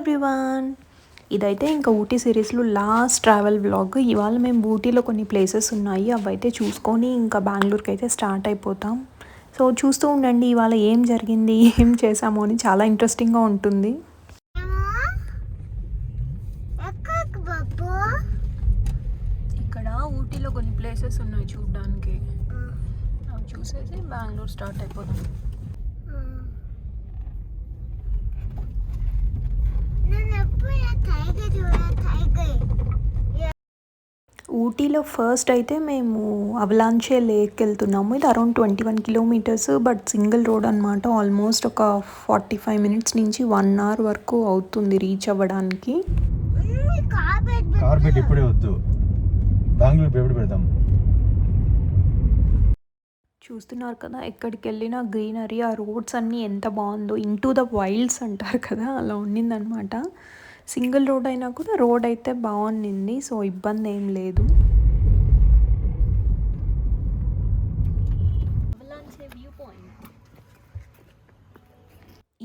Everyone, ఇదైతే ఇంకా ఊటీ సిరీస్లో లాస్ట్ ట్రావెల్ వ్లాగ్. ఇవాళ మేము ఊటీలో కొన్ని ప్లేసెస్ ఉన్నాయి, అవైతే చూసుకొని ఇంకా బెంగళూరుకి అయితే స్టార్ట్ అయిపోతాం. సో చూస్తూ ఉండండి ఇవాళ ఏం జరిగింది, ఏం చేసాము అని. చాలా ఇంట్రెస్టింగ్గా ఉంటుంది. ఇక్కడ ఊటీలో కొన్ని ప్లేసెస్ ఉన్నాయి చూడడానికి, అవి చూసేసి బెంగళూరు స్టార్ట్ అయిపోతాం. ఊటీలో ఫస్ట్ అయితే మేము అవలాంచే లేక్ వెళ్తున్నాము. ఇది around 21 kilometres, but single road అనమాట. ఆల్మోస్ట్ ఒక 45 మినిట్స్ నుంచి 1 అవర్ వరకు అవుతుంది రీచ్ అవ్వడానికి. కార్బెట్ ఇప్పుడే వద్దు, బెంగళూరు ఎప్పుడు పెడతాం. చూస్తున్నారు కదా, ఎక్కడికి వెళ్ళినా గ్రీనరీ, ఆ రోడ్స్ అన్నీ ఎంత బాగుందో. ఇంటూ ద వైల్డ్స్ అంటారు కదా, అలా ఉండిందనమాట. సింగిల్ రోడ్ అయినా కూడా రోడ్ అయితే బాగుండింది, సో ఇబ్బంది ఏం లేదు.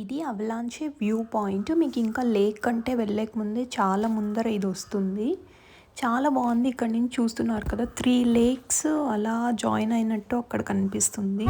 ఇది అవలాంచే వ్యూ పాయింట్. మీకు ఇంకా లేక్ కంటే వెళ్ళేక ముందే చాలా ముందర ఇది వస్తుంది. చాలా బాగుంది. ఇక్కడ నుంచి చూస్తున్నారు కదా, 3 లేక్స్ అలా జాయిన్ అయినట్టు అక్కడ కనిపిస్తుంది.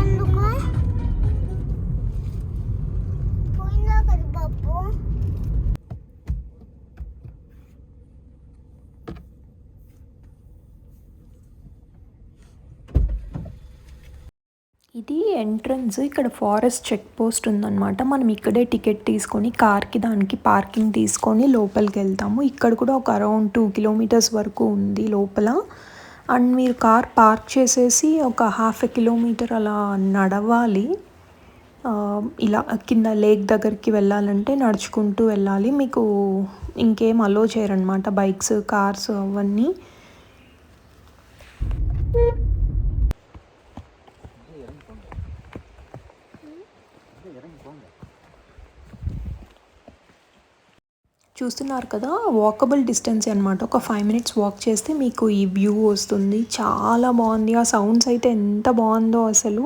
ఇది ఎంట్రన్స్. ఇక్కడ ఫారెస్ట్ చెక్ పోస్ట్ ఉందన్నమాట. మనం ఇక్కడే టికెట్ తీసుకొని కార్కి దానికి పార్కింగ్ తీసుకొని లోపలికి వెళ్తాము. ఇక్కడ కూడా ఒక అరౌండ్ 2 కిలోమీటర్స్ వరకు ఉంది లోపల. అండ్ మీరు కార్ పార్క్ చేసేసి ఒక 1/2 కిలోమీటర్ అలా నడవాలి. ఇలా కింద లేక్ దగ్గరికి వెళ్ళాలంటే నడుచుకుంటూ వెళ్ళాలి. మీకు ఇంకేం అలో చేయరనమాట, బైక్స్, కార్స్ అవన్నీ. చూస్తున్నారు కదా, వాకబుల్ డిస్టెన్స్ అనమాట. ఒక 5 మినిట్స్ వాక్ చేస్తే మీకు ఈ వ్యూ వస్తుంది. చాలా బాగుంది. ఆ సౌండ్స్ అయితే ఎంత బాగుందో అసలు.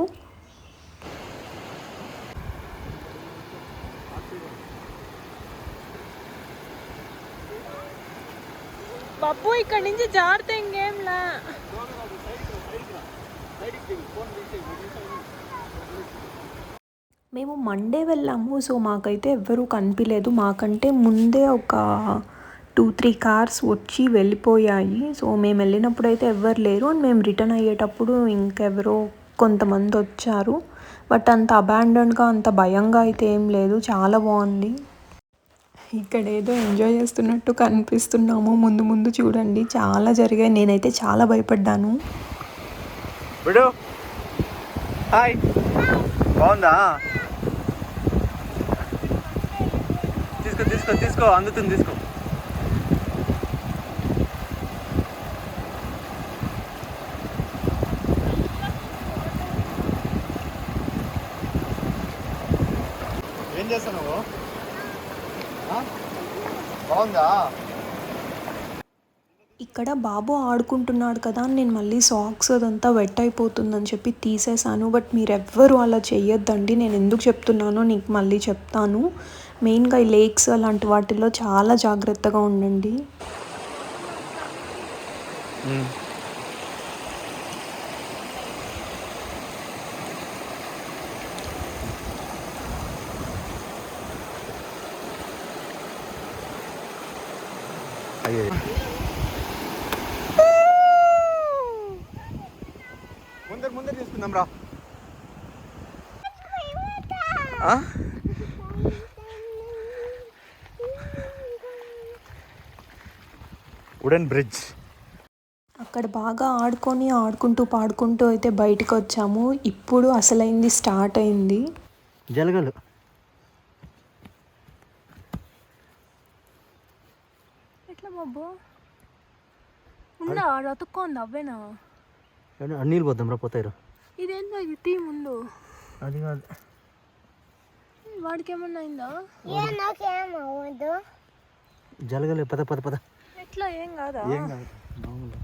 బాబు ఇక్కడ నుంచి జారితే ఇంకేంలా. మేము మండే వెళ్ళాము, సో మాకైతే ఎవ్వరూ కనిపించలేదు. మాకంటే ముందే ఒక 2-3 కార్స్ వచ్చి వెళ్ళిపోయాయి. సో మేము వెళ్ళినప్పుడు అయితే ఎవ్వరు లేరు. అండ్ మేము రిటర్న్ అయ్యేటప్పుడు ఇంకెవరో కొంతమంది వచ్చారు. బట్ అంత అబాండన్గా, అంత భయంగా అయితే ఏం లేదు. చాలా బాగుంది. ఇక్కడ ఏదో ఎంజాయ్ చేస్తున్నట్టు కనిపిస్తున్నాము. ముందు ముందు చూడండి, చాలా జరిగాయి. నేనైతే చాలా భయపడ్డాను. హాయ్, బాగుందా? తీసుకో తీసుకో తీసుకో, అందుతుంది, తీసుకో. ఏం చేస్తున్నావు? బాగుందా? ఇక్కడ బాబు ఆడుకుంటున్నాడు కదా, నేను మళ్ళీ సాక్స్ అదంతా వెట్ అయిపోతుందని చెప్పి తీసేసాను. బట్ మీరెవ్వరూ అలా చెయ్యొద్దండి. నేను ఎందుకు చెప్తున్నానో నీకు మళ్ళీ చెప్తాను. మెయిన్గా ఈ లేక్స్ అలాంటి వాటిల్లో చాలా జాగ్రత్తగా ఉండండి. ముందర తీసుకుందాం రా. Wooden bridge. అక్కడ బాగా ఆడుకుంటూ పాడుకుంటూ అయితే బయటకు వచ్చాము. ఇప్పుడు అసలైంది స్టార్ట్ అయింది. జలగలు ఎట్లా బాబు ఉందా? అతుక్కోంది అవ్వేనా? నీళ్ళు పోద్దాం రా, పోతాయిరా. ఇదేందో ఇది తీ ముందు. అది కాదు, వాడికి ఏమన్నా అయిందా? జలగలే. పద పద పద. ఎట్లా? ఏం కాదా? ఏం కాదు, మామూలు.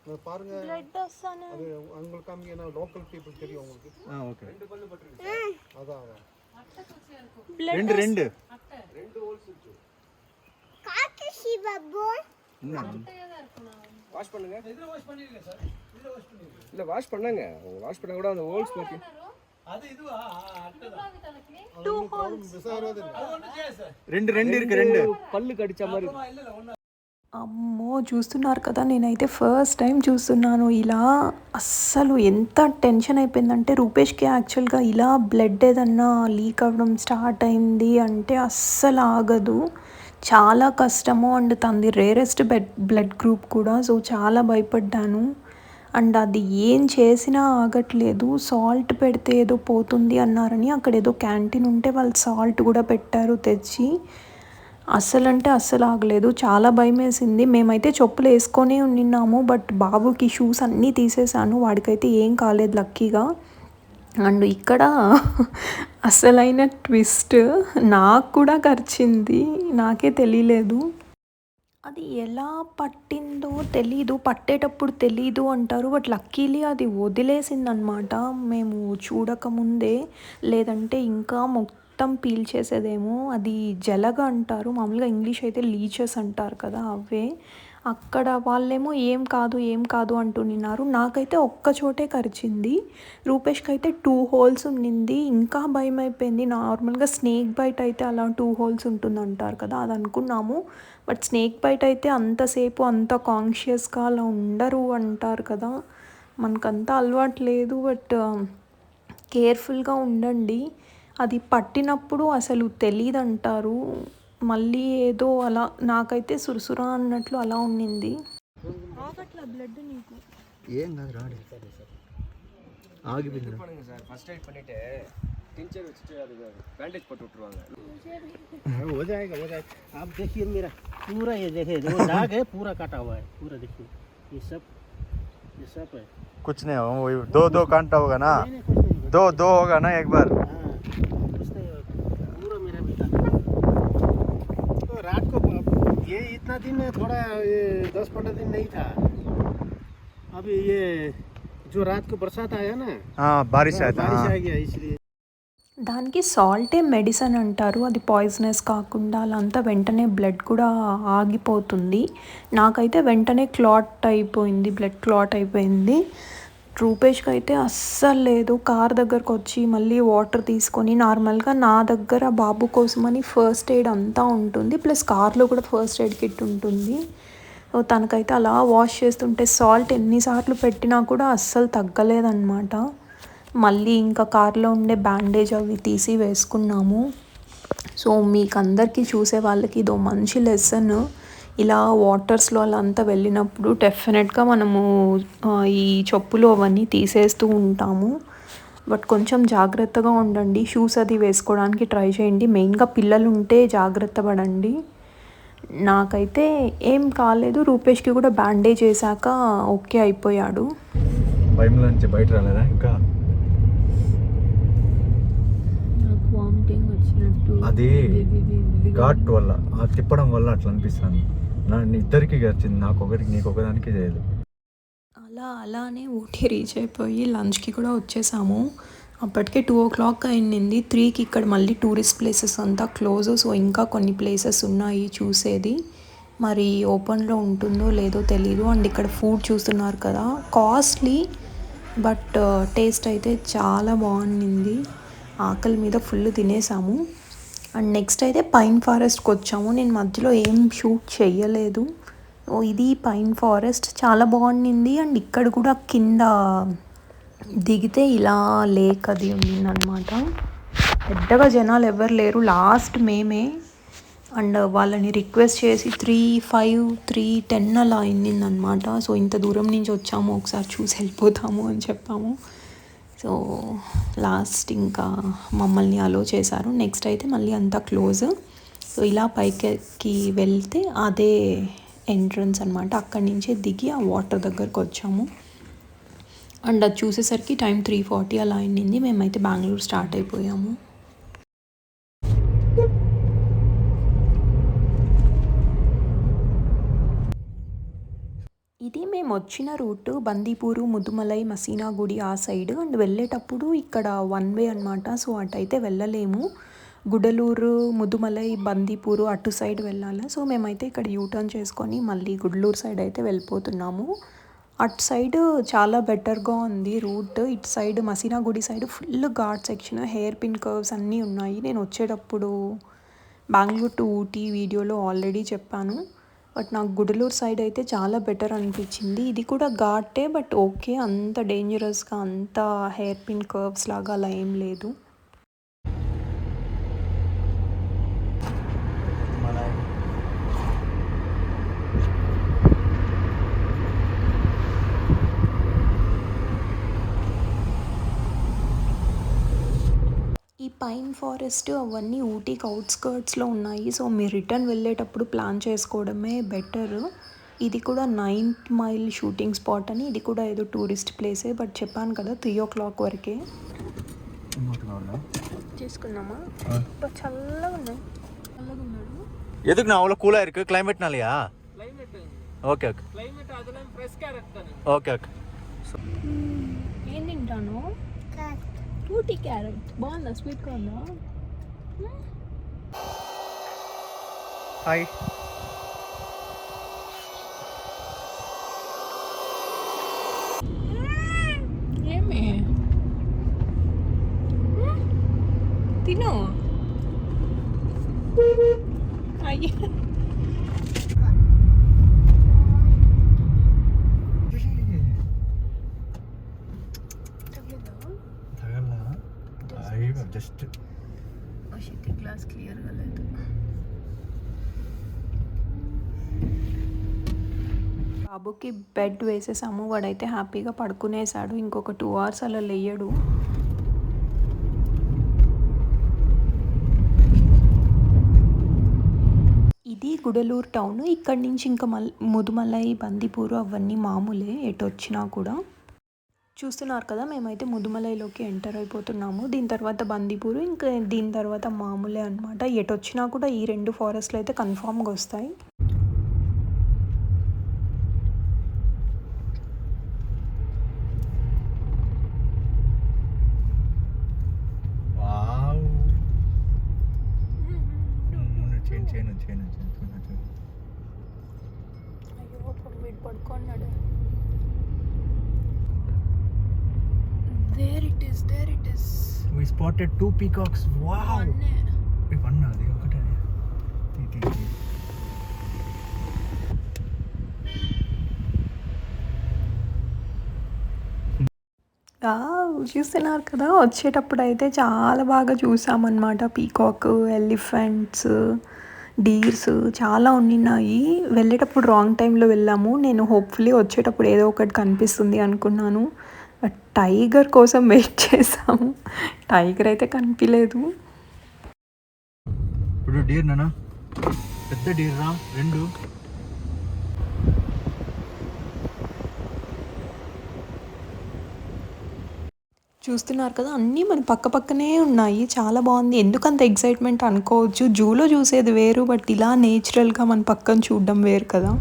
బ్లడ్ వస్తాను. உங்களுக்கு காமிங்க, லோக்கல் பீப்புள் தெரியும் உங்களுக்கு. ఓకే. రెండు రెండు வாஷ் பண்ணுங்க இல்ல வாஷ் பண்ணாங்க வாஷ் பண்ண கூட அந்த ஹோல்ஸ் பாக்கி రెండు రెండు ఇருக்கு రెండు పళ్ళు కడిచ மாதிரி అమ్మో చూస్తున్నారు కదా, నేనైతే ఫస్ట్ టైం చూస్తున్నాను ఇలా. అస్సలు ఎంత టెన్షన్ అయిపోయిందంటే, రూపేష్కి యాక్చువల్గా ఇలా బ్లడ్ ఏదన్నా లీక్ అవ్వడం స్టార్ట్ అయింది అంటే అస్సలు ఆగదు, చాలా కష్టము. అండ్ తనది రేరెస్ట్ బ్లడ్ గ్రూప్ కూడా, సో చాలా భయపడ్డాను. అండ్ అది ఏం చేసినా ఆగట్లేదు. సాల్ట్ పెడితే ఏదో పోతుంది అన్నారని అక్కడ ఏదో క్యాంటీన్ ఉంటే వాళ్ళు సాల్ట్ కూడా పెట్టారు తెచ్చి. అస్సలు అంటే అస్సలు ఆగలేదు, చాలా భయం వేసింది. మేమైతే చెప్పులు వేసుకొని ఉన్నాము, బట్ బాబుకి షూస్ అన్నీ తీసేసాను, వాడికైతే ఏం కాలేదు లక్కీగా. అండ్ ఇక్కడ అసలైన ట్విస్ట్, నాకు కూడా కరిచింది, నాకే తెలియలేదు. అది ఎలా పట్టిందో తెలీదు, పట్టేటప్పుడు తెలీదు అంటారు, బట్ లక్కీలీ అది వదిలేసిందనమాట మేము చూడకముందే. లేదంటే ఇంకా మొత్తం పీల్చేసేదేమో. అది జలగ అంటారు, మామూలుగా ఇంగ్లీష్ అయితే లీచెస్ అంటారు కదా, అవే. అక్కడ వాళ్ళేమో ఏం కాదు అంటున్నారు. నాకైతే ఒక్క చోటే కరిచింది, రూపేష్కి అయితే 2 హోల్స్ ఉండింది. ఇంకా భయం అయిపోయింది. నార్మల్గా స్నేక్ బైట్ అయితే అలా 2 హోల్స్ ఉంటుందంటారు కదా, అది అనుకున్నాము. బట్ స్నేక్ బైట్ అయితే అంతసేపు అంత కాన్షియస్గా అలా ఉండరు అంటారు కదా, మనకంతా అలవాటు లేదు. బట్ కేర్ఫుల్గా ఉండండి. అది పట్టినప్పుడు అసలు తెలియదు అంటారు, మళ్ళీ ఏదో అలా నాకైతే సురసురా అన్నట్లు అలా ఉండింది. ఆగట్లా బ్లడ్ నీకు ఏం కాదు రాడు ఆగిపోయింది பண்ணுங்க சார் ஃபர்ஸ்ட் எய்ட் பண்ணிட்டு टिंचर வச்சிட்டு அது बैंडेज போட்டு விட்டுருவாங்க हो जाएगा आप देखिए मेरा पूरा ये देखिए जो दाग है पूरा कटा हुआ है पूरा, देखिए ये सब है कुछ नहीं होगा, वही दो कांटा होगा ना, नहीं, कुछ नहीं होगा। दो होगा ना एक बार। हाँ, कुछ नहीं होगा, पूरा मेरा बेटा तो रात को ये इतना दिन थोड़ा 10-15 दिन नहीं था। अभी ये जो रात को बरसात आया ना, हाँ बारिश आया था, बारिश हाँ। आ गया इसलिए దానికి సాల్టే మెడిసిన్ అంటారు, అది పాయిజనస్ కాకుండా అలా అంతా వెంటనే బ్లడ్ కూడా ఆగిపోతుంది. నాకైతే వెంటనే క్లాట్ అయిపోయింది, బ్లడ్ క్లాట్ అయిపోయింది. రూపేష్కి అయితే అస్సలు లేదు. కార్ దగ్గరకు వచ్చి మళ్ళీ వాటర్ తీసుకొని, నార్మల్గా నా దగ్గర బాబు కోసమని ఫస్ట్ ఎయిడ్ అంతా ఉంటుంది, ప్లస్ కార్లో కూడా ఫస్ట్ ఎయిడ్ కిట్ ఉంటుంది. తనకైతే అలా వాష్ చేస్తుంటే సాల్ట్ ఎన్నిసార్లు పెట్టినా కూడా అస్సలు తగ్గలేదన్నమాట. మళ్ళీ ఇంకా కార్లో ఉండే బ్యాండేజ్ అవి తీసి వేసుకున్నాము. సో మీకు అందరికీ చూసే వాళ్ళకి ఇదో మంచి లెసన్. ఇలా వాటర్స్లో అలా అంతా వెళ్ళినప్పుడు డెఫినెట్గా మనము ఈ చెప్పులు అవన్నీ తీసేస్తూ ఉంటాము, బట్ కొంచెం జాగ్రత్తగా ఉండండి. షూస్ అది వేసుకోవడానికి ట్రై చేయండి, మెయిన్గా పిల్లలు ఉంటే జాగ్రత్త పడండి. నాకైతే ఏం కాలేదు, రూపేష్కి కూడా బ్యాండేజ్ వేసాక ఓకే అయిపోయాడు. భయంలో నుంచి బయట రాలేదా ఇంకా? అది ఘాట్ వల్ల, ఆ తిప్పడం వల్ల అట్లా అనిపిస్తుంది. ఇద్దరికి వచ్చింది, నాకు ఒకరికి నీకు ఒకదానికి చేయదు. అలానే ఊటీ రీచ్ అయిపోయి లంచ్కి కూడా వచ్చేసాము. అప్పటికే 2 o'clock అయింది. 3కి ఇక్కడ మళ్ళీ టూరిస్ట్ ప్లేసెస్ అంతా క్లోజ్, సో ఇంకా కొన్ని ప్లేసెస్ ఉన్నాయి చూసేది. మరి ఓపెన్లో ఉంటుందో లేదో తెలీదు. అండ్ ఇక్కడ ఫుడ్ చూస్తున్నారు కదా, కాస్ట్లీ బట్ టేస్ట్ అయితే చాలా బాగుంది. ఆకలి మీద ఫుల్ తినేసాము. అండ్ నెక్స్ట్ అయితే పైన్ ఫారెస్ట్కి వచ్చాము. నేను మధ్యలో ఏం షూట్ చేయలేదు. ఇది పైన్ ఫారెస్ట్ చాలా బాగుంది. అండ్ ఇక్కడ కూడా కింద దిగితే ఇలా లేక్ అది ఉందన్నమాట. పెద్దగా జనాలు ఎవరు లేరు, లాస్ట్ మేమే. అండ్ వాళ్ళని రిక్వెస్ట్ చేసి 3:05, 3:10 అలా అయిందనమాట. సో ఇంత దూరం నుంచి వచ్చాము, ఒకసారి చూసి వెళ్ళిపోతాము అని చెప్పాము. సో లాస్ట్ ఇంకా మమ్మల్ని అలో చేశారు. నెక్స్ట్ అయితే మళ్ళీ అంతా క్లోజ్. సో ఇలా పైకి వెళ్తే అదే ఎంట్రన్స్ అనమాట. అక్కడి నుంచే దిగి ఆ వాటర్ దగ్గరకు వచ్చాము. అండ్ అది చూసేసరికి టైం 3:40 అలా అయింది. మేమైతే బెంగళూరు స్టార్ట్ అయిపోయాము. ఇది మేము మేము వచ్చిన రూట్ బందీపూరు, ముదుమలై, మసీనా గుడి ఆ సైడ్. అండ్ వెళ్ళేటప్పుడు ఇక్కడ వన్ వే అనమాట. సో అటైతే వెళ్ళలేము. గుడలూరు, ముదుమలై, బందీపూరు అటు సైడ్ వెళ్ళాలి. సో మేమైతే ఇక్కడ యూటర్న్ చేసుకొని మళ్ళీ గుడలూరు సైడ్ అయితే వెళ్ళిపోతున్నాము. అటు సైడ్ చాలా బెటర్గా ఉంది రూట్. ఇటు సైడ్ మసీనా గుడి side full ghat section, hair pin curves అన్నీ ఉన్నాయి. నేను వచ్చేటప్పుడు బెంగళూరు టు ఊటీ వీడియోలో ఆల్రెడీ చెప్పాను. బట్ నాకు గుడలూరు సైడ్ అయితే చాలా బెటర్ అనిపించింది. ఇది కూడా ఘాటే, బట్ ఓకే, అంత డేంజరస్గా అంత హెయిర్ పిన్ కర్వ్స్ లాగా అలా ఏం లేదు. ఈ పైన్ ఫారెస్ట్ అవన్నీ ఊటీకి అవుట్స్కర్ట్స్లో ఉన్నాయి. సో మీరు రిటర్న్ వెళ్ళేటప్పుడు ప్లాన్ చేసుకోవడమే బెటర్. ఇది కూడా 9th మైల్ షూటింగ్ స్పాట్ అని. ఇది కూడా ఏదో టూరిస్ట్ ప్లేసే, బట్ చెప్పాను కదా 3 o'clock వరకే చేసుకున్నామా. చల్లగా ఉన్నాయి, చల్లగా ఉన్నాడు. எதுக்கு நான் அவ்வளோ கூலாக இருக்குது? கிளைமேட்னாலையா? Okay okay okay okay. ఏం తింటాను? ఊటీ క్యారెట్ బాగుందా? స్వీట్గా ఉందా? హాయ్. ఏమి తిను. అయ్యా జస్ట్ గ్లాస్ క్లియర్గా లేదు. బాబుకి బెడ్ వేసేసాము. వాడైతే హ్యాపీగా పడుకునేసాడు. ఇంకొక 2 hours అలా లేయడు. ఇది గుడలూరు టౌన్. ఇక్కడి నుంచి ఇంకా ముదుమలై, బందీపూరు అవన్నీ మామూలే ఎటు వచ్చినా కూడా. చూస్తున్నారు కదా, మేమైతే ముదుమలైలోకి ఎంటర్ అయిపోతున్నాము. దీని తర్వాత బందీపూరు, ఇంకా దీని తర్వాత మామూలే అనమాట. ఎటు వచ్చినా కూడా ఈ 2 ఫారెస్ట్లు అయితే కన్ఫామ్గా వస్తాయి. అయ్యో వీడు పడుకున్నాడు. There it is, there it is. We spotted 2 peacocks. Wow. One అది ఒకటే. చూస్తున్నారు కదా, వచ్చేటప్పుడు అయితే చాలా బాగా చూసామన్నమాట. పీకాక్, ఎలిఫెంట్స్, డీర్స్ చాలా ఉన్నాయి. వెళ్ళేటప్పుడు రాంగ్ టైంలో వెళ్ళాము. నేను హోప్ఫుల్లీ వచ్చేటప్పుడు ఏదో ఒకటి కనిపిస్తుంది అనుకున్నాను. బట్ టైగర్ కోసం వెయిట్ చేసాము. టైగర్ అయితే కనిపించలేదు. ఇప్పుడు డీర్ నానా, పెద్ద డీర్ రా 2. చూస్తున్నారు కదా, అన్నీ మన పక్క పక్కనే ఉన్నాయి. చాలా బాగుంది. ఎందుకంత ఎక్సైట్మెంట్ అనుకోవచ్చు. జూలో చూసేది వేరు, బట్ ఇలా నేచురల్గా మన పక్కన చూడడం వేరు కదా.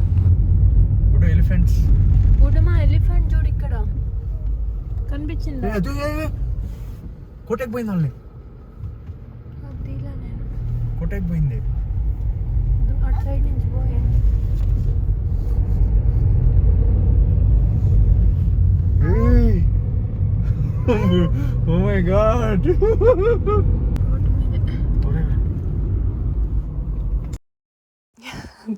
ఇప్పుడు ఎలిఫెంట్స్, మా ఎలిఫెంట్ చూడు ఇక్కడ కనిపించింది. కోటకి పోయింది, వాళ్ళని కోటకి పోయింది. అటు సైడ్ నుంచి పోయింది. Oh my god.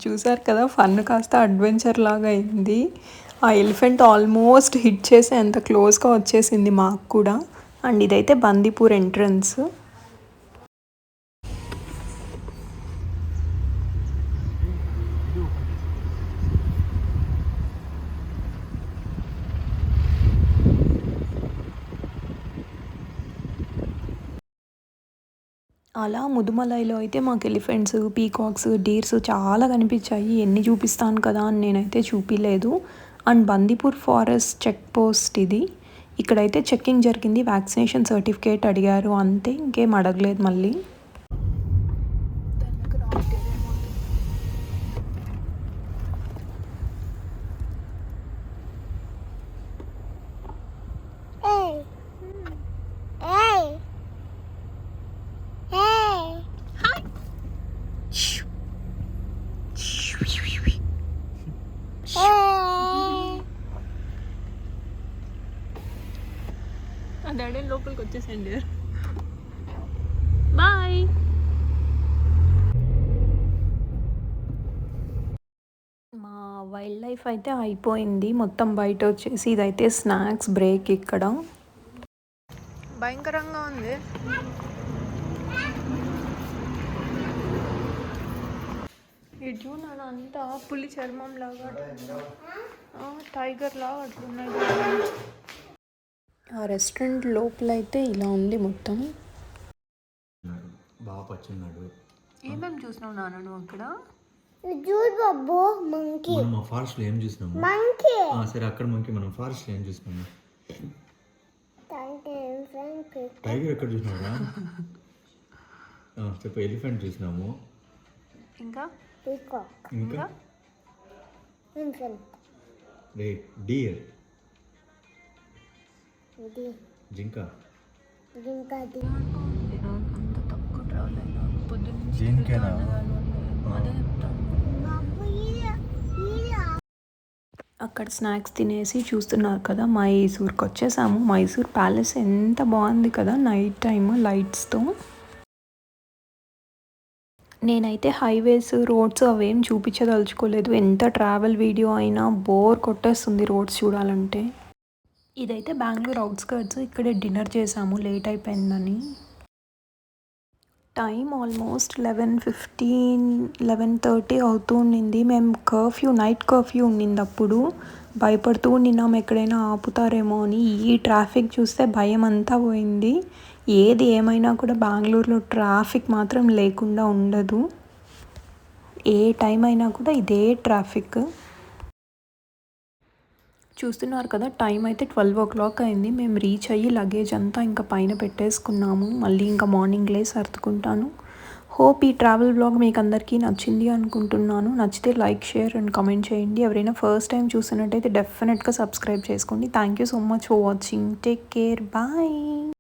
చూసారు కదా, ఫన్ కాస్త అడ్వెంచర్ లాగా అయింది. ఆ ఎలిఫెంట్ ఆల్మోస్ట్ హిట్ చేసి ఎంత క్లోజ్గా వచ్చేసింది మాకు కూడా. అండ్ ఇదైతే బందీపూర్ ఎంట్రన్స్. అలా ముదుమలైలో అయితే మాకు ఎలిఫెంట్స్, పీకాక్స్, డీర్స్ చాలా కనిపించాయి. ఎన్ని చూపిస్తాను కదా అని నేనైతే చూపించలేదు. And Bandipur forest check post ఇది. ఇక్కడైతే చెక్కింగ్ జరిగింది, వ్యాక్సినేషన్ సర్టిఫికేట్ అడిగారు, అంతే, ఇంకేం అడగలేదు మళ్ళీ. నేను లోపలికి వచ్చేసండి. బాయ్. మా వైల్డ్ లైఫ్ అయితే అయిపోయింది మొత్తం. బయట వచ్చేసి ఇదైతే స్నాక్స్ బ్రేక్. ఇక్కడ భయంకరంగా ఉంది. ఇటు నన్ను అంతా పులి చర్మం లాగా, టైగర్ లాగా అట్లున్నాయి. ఆ రెస్టారెంట్ లోపల అయితే ఇలా ఉంది మొత్తం. బాగా పచ్చున్నాడు. ఏమేమి చూసినావు నాన్న నువ్వు అక్కడ? మనం మా ఫారెస్ట్ లో ఏం చూసినాము? సరే అక్కడ మంకీ. మనం ఫారెస్ట్ లో ఏం చూసినాము? టైగర్ ఎక్కడ చూసినావురా? చెప్పు. ఎలిఫెంట్ చూసినాము. ఇంకా ఇంకా డియర్, జింక. అంత తక్కువ ట్రావెల్ అయినా పొద్దున్న దీనికేనా? అదే చెప్తాను. అక్కడ స్నాక్స్ తినేసి చూస్తున్నారు కదా, మైసూర్కి వచ్చేసాము. మైసూర్ ప్యాలెస్ ఎంత బాగుంది కదా నైట్ టైమ్ లైట్స్తో. నేనైతే హైవేస్, రోడ్స్ అవేం చూపించదలుచుకోలేదు. ఎంత ట్రావెల్ వీడియో అయినా బోర్ కొట్టేస్తుంది రోడ్స్ చూడాలంటే. ఇదైతే బెంగళూరు అవుట్స్కర్ట్స్. ఇక్కడే డిన్నర్ చేసాము, లేట్ అయిపోయిందని. టైం ఆల్మోస్ట్ 11:15, 11:30 అవుతూ ఉండింది. మేము నైట్ కర్ఫ్యూ ఉండింది అప్పుడు. భయపడుతూ ఉండినాం ఎక్కడైనా ఆపుతారేమో అని. ఈ ట్రాఫిక్ చూస్తే భయం అంతా పోయింది. ఏది ఏమైనా కూడా బెంగళూరులో ట్రాఫిక్ మాత్రం లేకుండా ఉండదు. ఏ టైం అయినా కూడా ఇదే ట్రాఫిక్. చూస్తున్నారు కదా, టైం అయితే 12 o'clock అయింది. మేము రీచ్ అయ్యి లగేజ్ అంతా ఇంకా పైన పెట్టేసుకున్నాము. మళ్ళీ ఇంకా మార్నింగ్ సర్దుకుంటాను. హోప్ ఈ ట్రావెల్ బ్లాగ్ మీకు అందరికీ నచ్చింది అనుకుంటున్నాను. నచ్చితే లైక్, షేర్ అండ్ కామెంట్ చేయండి. ఎవరైనా ఫస్ట్ టైం చూసినట్టయితే డెఫినెట్గా సబ్స్క్రైబ్ చేసుకోండి. Thank you so much for watching. Take care. Bye.